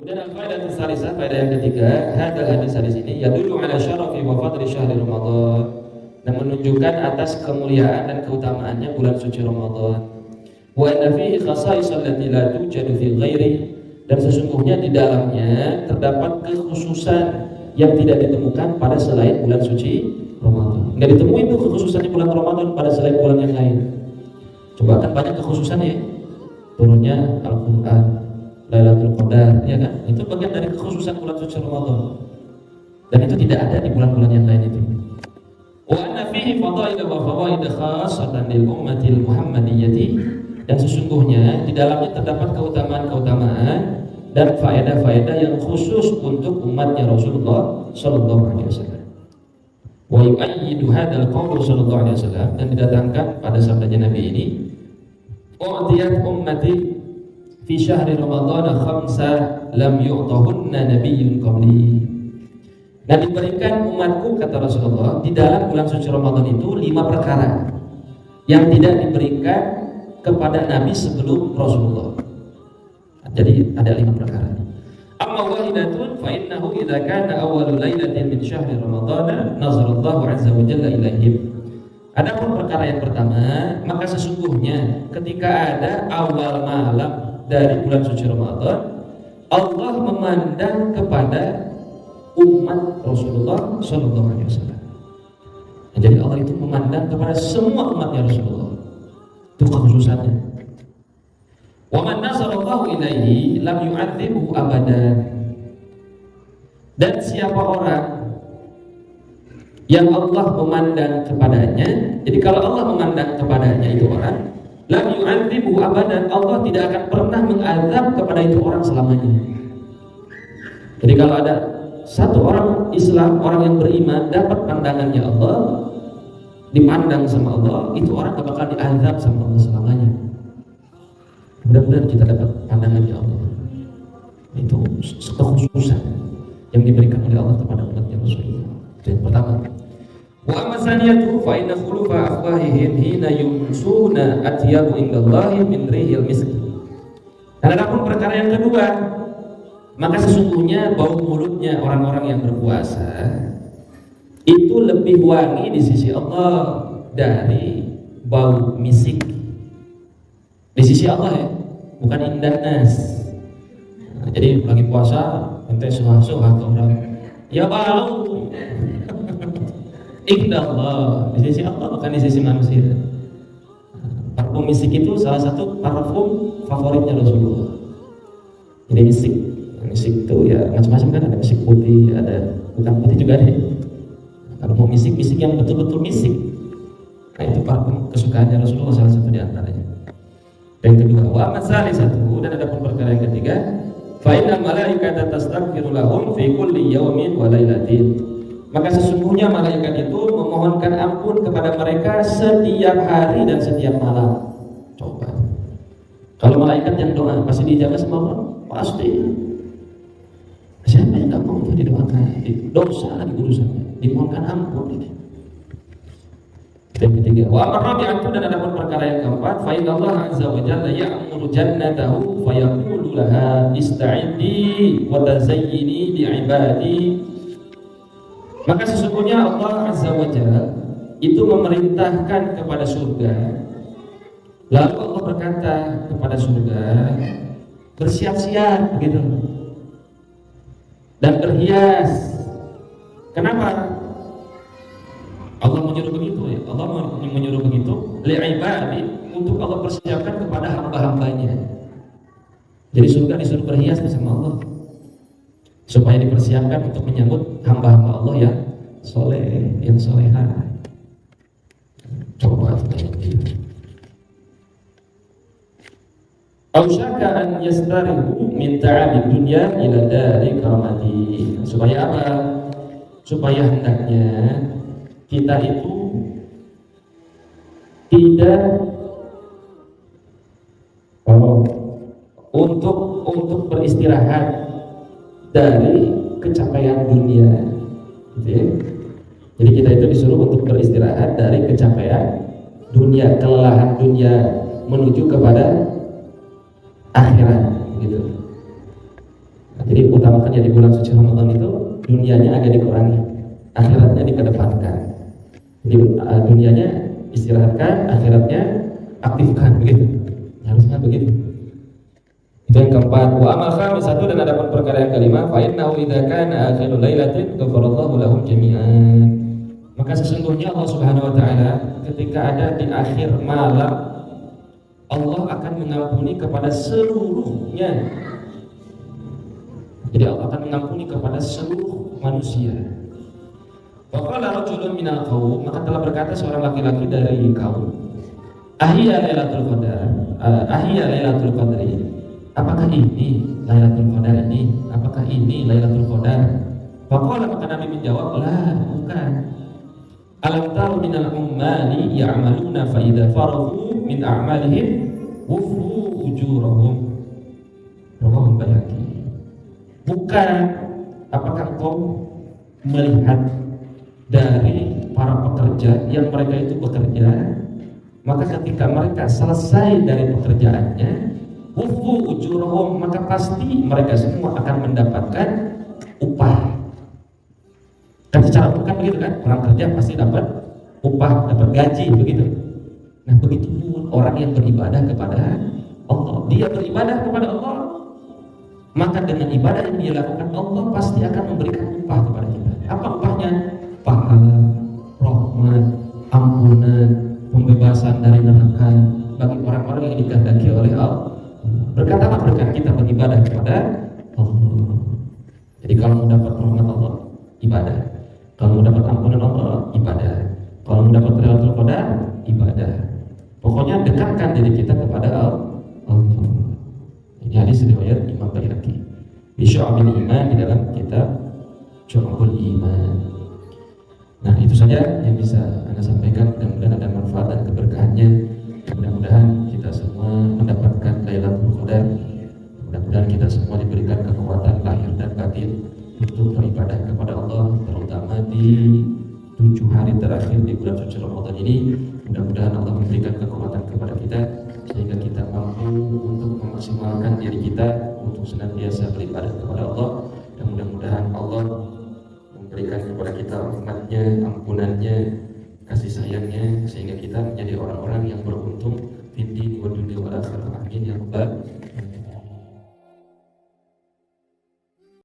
Kemudian al-faedah tsalisah, faedah yang ketiga, hadal hadis di sini yadullu ala syarafi wa fadli syahri Ramadan, dan menunjukkan atas kemuliaan dan keutamaannya bulan suci Ramadan. Wa anna fihi khasa'is allati la tujadu fil ghairi, dan sesungguhnya di dalamnya terdapat kekhususan yang tidak ditemukan pada selain bulan suci Ramadan. Enggak ditemui itu kekhususannya bulan Ramadan pada selain bulan yang lain. Coba kan banyak kekhususan ya. Turunnya Al-Qur'an, Lailatul Qadar, ya kan? Itu bagian dari kekhususan bulan suci Ramadan. Dan itu tidak ada di bulan-bulan yang lain itu. Wa anna fihi fadail wa fawaid khassatan lil ummatil Muhammadiyyati, dan sesungguhnya di dalamnya terdapat keutamaan-keutamaan dan faedah-faedah yang khusus untuk umatnya Rasulullah sallallahu alaihi wasallam. Wa yu'ayyidu hadzal qaul sallallahu alaihi wasallam, dan didatangkan pada sabdanya Nabi ini, u'tiyat ummati fi syahri Ramadan khamsa lam yu'tahunna nabiyyun qabli. Nah, diberikan umatku, kata Rasulullah, di dalam bulan suci Ramadan itu 5 perkara yang tidak diberikan kepada Nabi sebelum Rasulullah. Jadi ada 5 perkara. Amma wahidatun fa innahu idza kana awwalu lailatin min syahri Ramadan nazarallahu azza wa jalla ilaihim. Adapun perkara yang pertama, maka sesungguhnya ketika ada awal malam dari bulan suci Ramadan, Allah memandang kepada umat Rasulullah sallallahu alaihi wasallam. Nah, jadi Allah itu memandang kepada semua umatnya Rasulullah. Itu kekhususannya. Wa man nazarallahu ilaihi lam yu'adzibuhu abadan. Dan siapa orang yang Allah memandang kepadanya, jadi kalau Allah memandang kepadanya itu orang, lam yu'adzibuhu abadan, Allah tidak akan pernah mengazab kepada itu orang selamanya. Jadi kalau ada satu orang Islam, orang yang beriman, dapat pandangannya Allah, dipandang sama Allah, itu orang gak bakal diazab sama Allah selamanya. Mudah-mudahan kita dapat pandangannya Allah. Itu kekhususan yang diberikan oleh Allah kepada umatnya Rasulullah. Itu yang pertama. Wa amma tsaniyatu fa inna khulufa afwahihim hina yumsuna atyabu indallahi min rihil misk. Dan adapun perkara yang kedua, maka sesungguhnya bau mulutnya orang-orang yang berpuasa itu lebih wangi di sisi Allah dari bau misik. Di sisi Allah ya, bukan indah nas. Nah, jadi lagi puasa, ente suha-suha ke orang, ya bau. Indah Allah, di sisi Allah bukan di sisi manusia. Parfum misik itu salah satu parfum favoritnya Rasulullah. Jadi misik itu ya macam-macam kan, ada misik putih, ada bukan putih juga ada. Kalau mau misik yang betul-betul misik, nah itu parfum kesukaannya Rasulullah, salah satu di antaranya. Yang kedua, wa amma satu, dan ada pun perkara yang ketiga, fa inna malaikata tastaghfiru lahum fi kulli yawmin wa lailatin. Maka sesungguhnya malaikat itu memohonkan ampun kepada mereka setiap hari dan setiap malam. Coba. Kalau malaikat yang doa pasti dijaga sama Allah? Pasti. Siapa yang tak mau didoakan? Dosa lagi urusannya, dimohonkan ampun ini. Yang ketiga, wa amar rabi'atu, dan ada pun perkara yang keempat, fa inna Allah azza wa jalla ya'muru jannatahu fa yaqulu laha ista'iddi wa tazayyini li ibadi. Maka sesungguhnya Allah azza wa jalla itu memerintahkan kepada surga. Lalu Allah berkata kepada surga, bersiap-siap begitu. Dan berhias. Kenapa? Allah menyuruh begitu ya. Allah menyuruh begitu li'ibadi, untuk Allah persiapkan kepada hamba-hambanya. Jadi surga disuruh berhias sama Allah, supaya dipersiapkan untuk menyambut hamba-hamba Allah yang soleh, yang soleha. Coba Ausyaka an yastarihu min ta'abid dunya ila dari karamati. Supaya apa? Supaya hendaknya kita itu tidak untuk beristirahat dari kecapaian dunia, gitu ya. Jadi kita itu disuruh untuk beristirahat dari kecapaian dunia, kelelahan dunia, menuju kepada akhirat, gitu. Jadi utamakan jadi bulan suci Ramadan itu dunianya agak dikurangi, akhiratnya dikedepankan. Jadi dunianya istirahatkan, akhiratnya aktifkan, begitu. Harusnya begitu. Itu yang keempat. Wa amal khamisatu, dan ada pun perkara yang kelima, fa innahu idza kana akhirul lailatin ghafarallahu lahum jami'an. Maka sesungguhnya Allah Subhanahu wa taala ketika ada di akhir malam, Allah akan mengampuni kepada seluruhnya. Jadi Allah akan mengampuni kepada seluruh manusia. Faqala rajulun minal qaum, maka telah berkata seorang laki-laki dari kaum, ahya lailatul qadar, ahya lailatul qadri. Apakah ini Lailatul Qadar ini? Apakah ini Lailatul Qadar? Faqala, maka Nabi menjawab, la, bukan. Alam taru minal ummali ya'maluna fa idza farahu min a'malihim wufu ujurahum. Rawahu Baihaqi. Bukan, apakah kau melihat dari para pekerja yang mereka itu bekerja, maka ketika mereka selesai dari pekerjaannya, wufu ujurahum, maka pasti mereka semua akan mendapatkan upah. Kan secara umum kan begitu kan, orang kerja pasti dapat upah, dapat gaji, begitu. Nah begitu pun orang yang beribadah kepada Allah, dia beribadah kepada Allah, maka dengan ibadah yang dia lakukan, Allah pasti akan memberikan upah kepada kita. Apa upahnya? Pahala, rahmat, ampunan, pembebasan dari neraka bagi orang-orang yang dikehendaki oleh Allah. Berkatalah berkat kita beribadah kepada Allah. Jadi kalau mau dapat rahmat Allah, ibadah. Kalau mau dapat ampunan Allah, ibadah. Kalau mau dapat Lailatul Qadar, ibadah. Pokoknya dekatkan diri kita kepada Allah. Ini hadis riwayat Imam Baihaqi. Di Syu'abul Iman, di dalam kitab Syu'abul Iman. Nah itu saja yang bisa Anda sampaikan. Mudah-mudahan ada manfaat dan keberkahannya. Mudah-mudahan kita semua mendapatkan Lailatul Qadar. Mudah-mudahan kita semua diberikan kekuatan lahir dan batin untuk beribadah kepada Allah, terutama di 7 hari terakhir di bulan suci Ramadan ini. Mudah-mudahan Allah memberikan kekuatan kepada kita sehingga kita mampu untuk memaksimalkan diri kita untuk senantiasa beribadah kepada Allah, dan mudah-mudahan Allah memberikan kepada kita rahmatnya, ampunannya, kasih sayangnya, sehingga kita menjadi orang-orang yang beruntung di dunia wal akhirah. Amin ya rabbal